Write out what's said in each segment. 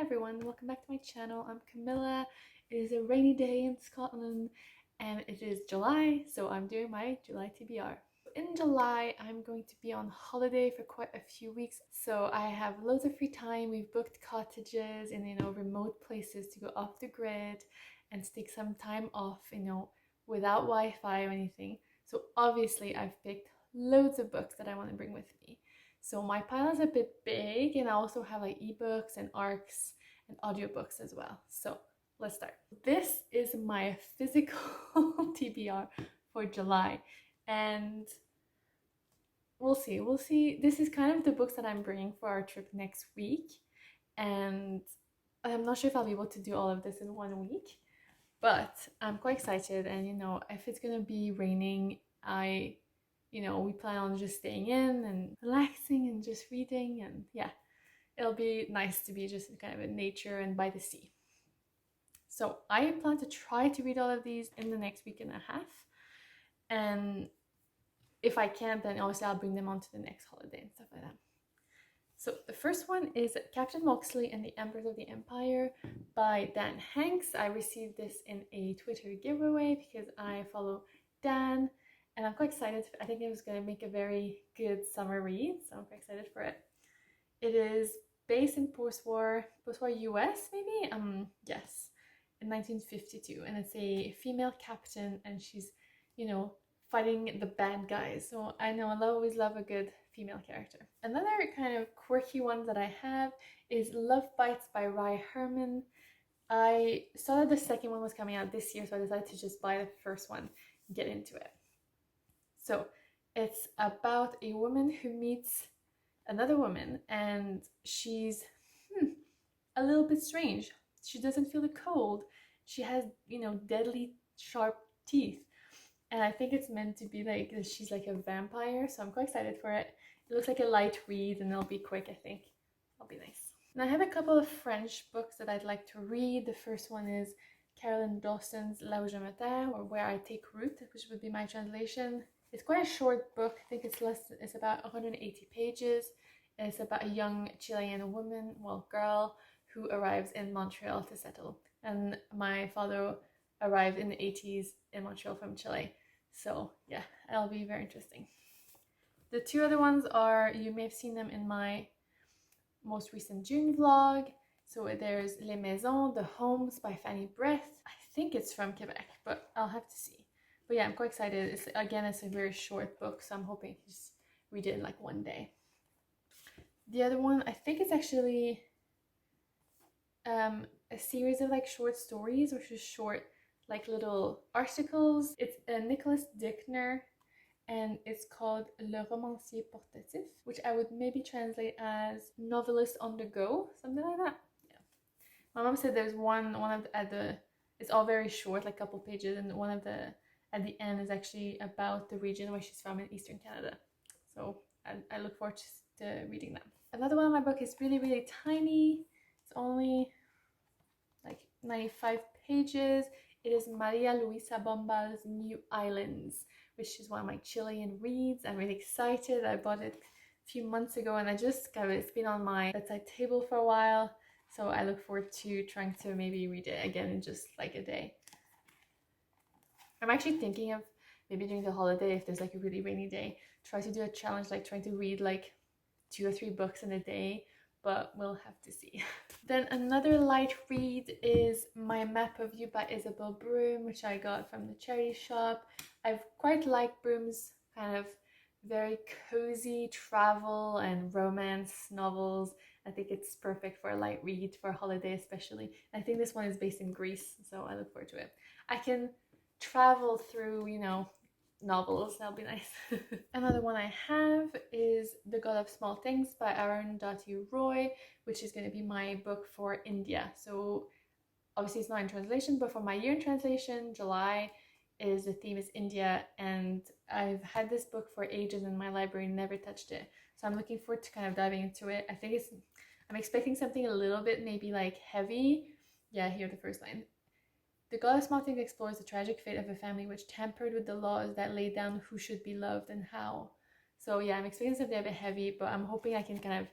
Hi everyone, welcome back to my channel. I'm Camilla. It is a rainy day in Scotland and it is July, so I'm doing my July TBR. In July, I'm going to be on holiday for quite a few weeks, so I have loads of free time. We've booked cottages in, remote places to go off the grid and to take some time off, without Wi-Fi or anything. So obviously I've picked loads of books that I want to bring with me. So my pile is a bit big, and I also have like ebooks and ARCs and audiobooks as well. So let's start. This is my physical TBR for July, and we'll see. This is kind of the books that I'm bringing for our trip next week, and I'm not sure if I'll be able to do all of this in 1 week, but I'm quite excited. And if it's gonna be raining, we plan on just staying in and relaxing and just reading, and yeah, it'll be nice to be just kind of in nature and by the sea. So I plan to try to read all of these in the next week and a half, and if I can't, then obviously I'll bring them on to the next holiday and stuff like that. So the first one is Captain Moxley and the Embers of the Empire by Dan Hanks. I received this in a Twitter giveaway because I follow Dan, and I'm quite excited. I think it was going to make a very good summer read, so I'm quite excited for it. It is based in post-war US, maybe? Yes, in 1952, and it's a female captain, and she's, fighting the bad guys. So I know I always love a good female character. Another kind of quirky one that I have is Love Bites by Herman. I saw that the second one was coming out this year, so I decided to just buy the first one and get into it. So it's about a woman who meets another woman, and she's a little bit strange. She doesn't feel the cold. She has, deadly sharp teeth. And I think it's meant to be like she's like a vampire, so I'm quite excited for it. It looks like a light read, and it'll be quick, I think. It'll be nice. And I have a couple of French books that I'd like to read. The first one is Caroline Dawson's Là où je me terre, or Where I Take Root, which would be my translation. It's quite a short book. I think it's about 180 pages. It's about a young Chilean woman, girl, who arrives in Montreal to settle. And my father arrived in the 80s in Montreal from Chile. So yeah, that'll be very interesting. The two other ones are, you may have seen them in my most recent June vlog. So there's Les Maisons, The Homes by Fanny Britt. I think it's from Quebec, but I'll have to see. But yeah, I'm quite excited. It's a very short book, so I'm hoping to just read it in like 1 day. The other one, I think it's actually a series of like short stories, which is short like little articles. It's Nicolas Dickner, and it's called Le romancier portatif, which I would maybe translate as novelist on the go, something like that. Yeah. My mom said there's one of the it's all very short, like a couple pages, and one of the at the end is actually about the region where she's from in Eastern Canada. So I look forward to reading that. Another one of my book is really, really tiny. It's only like 95 pages. It is Maria Luisa Bombal's New Islands, which is one of my Chilean reads. I'm really excited. I bought it a few months ago, and it's been on my bedside table for a while. So I look forward to trying to maybe read it again in just like a day. I'm actually thinking of maybe during the holiday, if there's like a really rainy day, try to do a challenge, like trying to read like 2 or 3 books in a day, but we'll have to see. Then another light read is My Map of You by Isabelle Broom, which I got from the charity shop. I've quite liked Broom's kind of very cozy travel and romance novels. I think it's perfect for a light read for a holiday especially. I think this one is based in Greece, so I look forward to it. I can travel through, novels, that'll be nice. Another one I have is The God of Small Things by Arundhati Roy, which is going to be my book for India. So obviously it's not in translation, but for my year in translation, July, the theme is India, and I've had this book for ages in my library and never touched it. So I'm looking forward to kind of diving into it. I'm expecting something a little bit maybe like heavy. Yeah, here the first line. The God of Small Things explores the tragic fate of a family which tampered with the laws that laid down who should be loved and how. So yeah, I'm expecting something a bit heavy, but I'm hoping I can kind of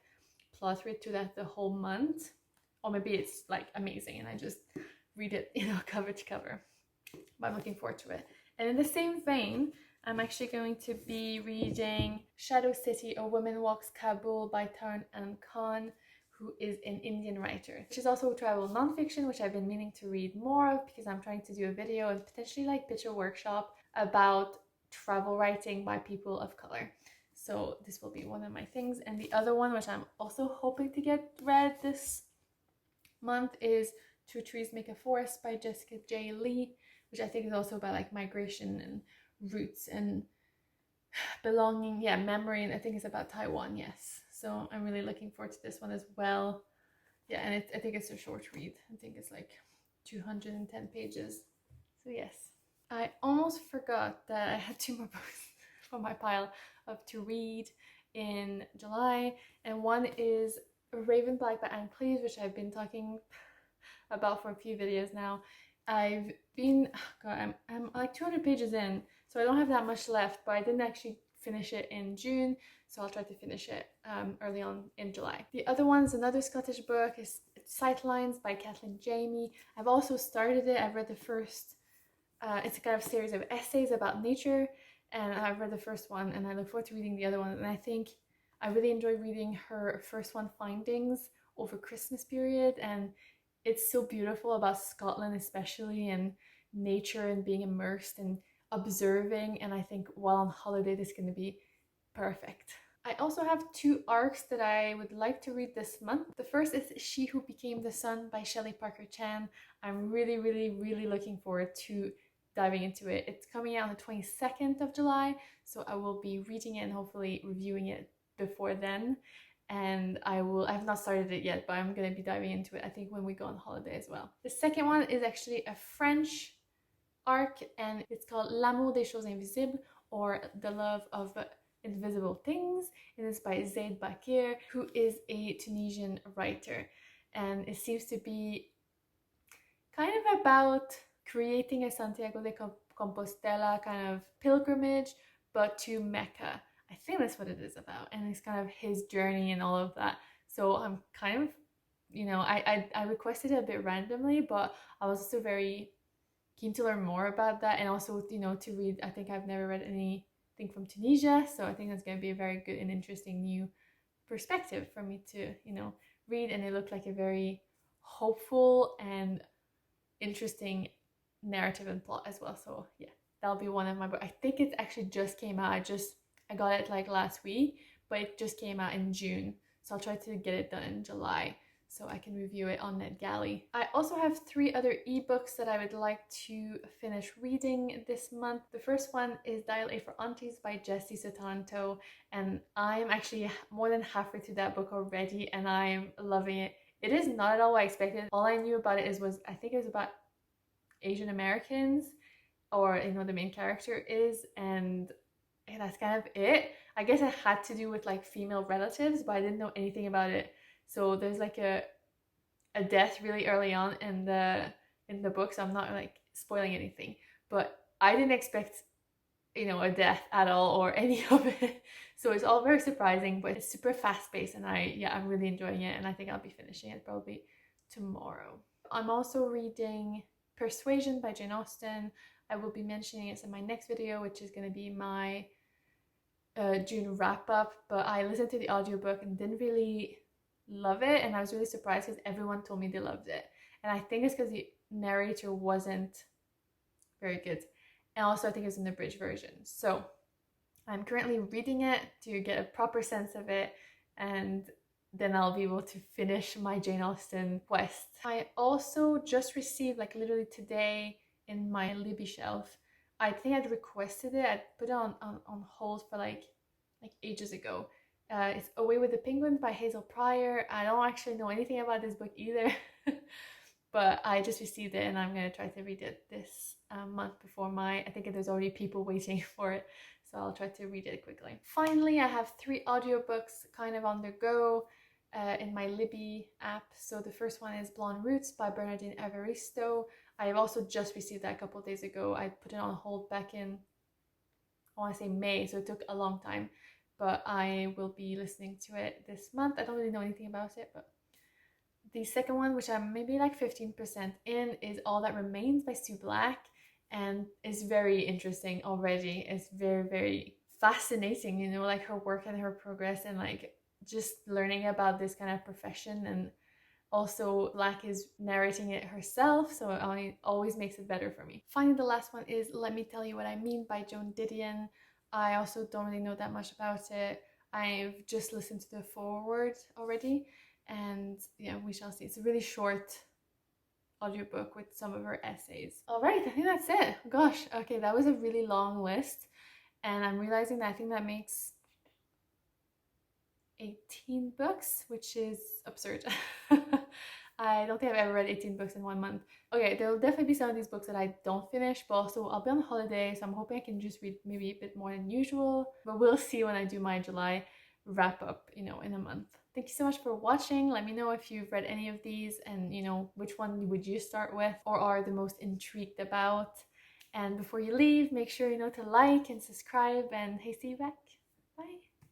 plow through it to that the whole month. or maybe it's like amazing and I just read it, you know, cover to cover. But I'm looking forward to it. And in the same vein, I'm actually going to be reading Shadow City, A Woman Walks Kabul by Taran and Khan, who is an Indian writer. She's also travel nonfiction, which I've been meaning to read more of because I'm trying to do a video and potentially like pitch a workshop about travel writing by people of color. So this will be one of my things. And the other one, which I'm also hoping to get read this month, is Two Trees Make a Forest by Jessica J. Lee, which I think is also about like migration and roots and belonging, yeah, memory, and I think it's about Taiwan, yes. So I'm really looking forward to this one as well. Yeah, and I think it's a short read. I think it's like 210 pages. So yes. I almost forgot that I had 2 more books from my pile of to read in July, and one is Raven Black by Cleeves, which I've been talking about for a few videos now. I've been, God, I'm like 200 pages in, so I don't have that much left, but I didn't actually finish it in June, so I'll try to finish it early on in July. The other one's another Scottish book, is Sightlines by Kathleen Jamie. I've also started it. I've read the first, it's a kind of series of essays about nature, and I've read the first one, and I look forward to reading the other one, and I think I really enjoyed reading her first one, Findings, over Christmas period, and it's so beautiful about Scotland especially, and nature and being immersed and observing, and I think while on holiday this is going to be perfect. I also have 2 arcs that I would like to read this month. The first is She Who Became the Sun by Shelley Parker Chan. I'm really looking forward to diving into it. It's coming out on the 22nd of July, so I will be reading it and hopefully reviewing it before then. And I have not started it yet, but I'm going to be diving into it, I think, when we go on holiday as well. The second one is actually a French arc, and it's called L'amour des choses invisibles, or The Love of Invisible Things. It is by Zied Bakir, who is a Tunisian writer, and it seems to be kind of about creating a Santiago de Compostela kind of pilgrimage, but to Mecca. I think that's what it is about, and it's kind of his journey and all of that. So I'm kind of, you know, I requested it a bit randomly, but I was also very keen to learn more about that, and also, you know, to read. I think I've never read anything from Tunisia, so I think that's going to be a very good and interesting new perspective for me to, you know, read. And it looked like a very hopeful and interesting narrative and plot as well. So yeah, that'll be one of my books. I think it actually just came out. I got it like last week, but it just came out in June, so I'll try to get it done in July so I can review it on NetGalley. I also have 3 other ebooks that I would like to finish reading this month. The first one is Dial A for Aunties by Jessie Sutanto, and I'm actually more than halfway through that book already, and I'm loving it. It is not at all what I expected. All I knew about it I think it was about Asian Americans, or, you know, the main character is, and that's kind of it. I guess it had to do with like female relatives, but I didn't know anything about it. So there's like a death really early on in the book, so I'm not like spoiling anything, but I didn't expect, you know, a death at all or any of it. So it's all very surprising, but it's super fast paced, and I'm really enjoying it, and I think I'll be finishing it probably tomorrow. I'm also reading Persuasion by Jane Austen. I will be mentioning it in my next video, which is going to be my June wrap up, but I listened to the audiobook and didn't really love it, and I was really surprised because everyone told me they loved it, and I think it's because the narrator wasn't very good, and also I think it's in the abridged version. So I'm currently reading it to get a proper sense of it, and then I'll be able to finish my Jane Austen quest. I also just received, like literally today, in my Libby shelf, I think I'd requested it. I'd put it on hold for like ages ago. It's Away with the Penguins by Hazel Pryor. I don't actually know anything about this book either, but I just received it, and I'm going to try to read it this month before I think there's already people waiting for it, so I'll try to read it quickly. Finally, I have 3 audiobooks kind of on the go in my Libby app. So the first one is Blonde Roots by Bernardine Evaristo. I have also just received that a couple of days ago. I put it on hold back in, I want to say May, so it took a long time, but I will be listening to it this month. I don't really know anything about it, but The second one, which I'm maybe like 15% in, is All That Remains by Sue Black, and is very interesting already. It's very, very fascinating, you know, like her work and her progress, and like just learning about this kind of profession. And also Black is narrating it herself, so it always makes it better for me. Finally, the last one is Let Me Tell You What I Mean by Joan Didion. I also don't really know that much about it. I've just listened to the foreword already, and yeah, we shall see. It's a really short audiobook with some of her essays. All right, I think that's it. Gosh, okay, that was a really long list, and I'm realizing that I think that makes 18 books, which is absurd. I don't think I've ever read 18 books in 1 month. Okay, there will definitely be some of these books that I don't finish, but also I'll be on holiday, so I'm hoping I can just read maybe a bit more than usual. But we'll see when I do my July wrap up, you know, in a month. Thank you so much for watching. Let me know if you've read any of these, and you know, which one would you start with or are the most intrigued about. And before you leave, make sure you know to like and subscribe, and hey, see you back. Bye.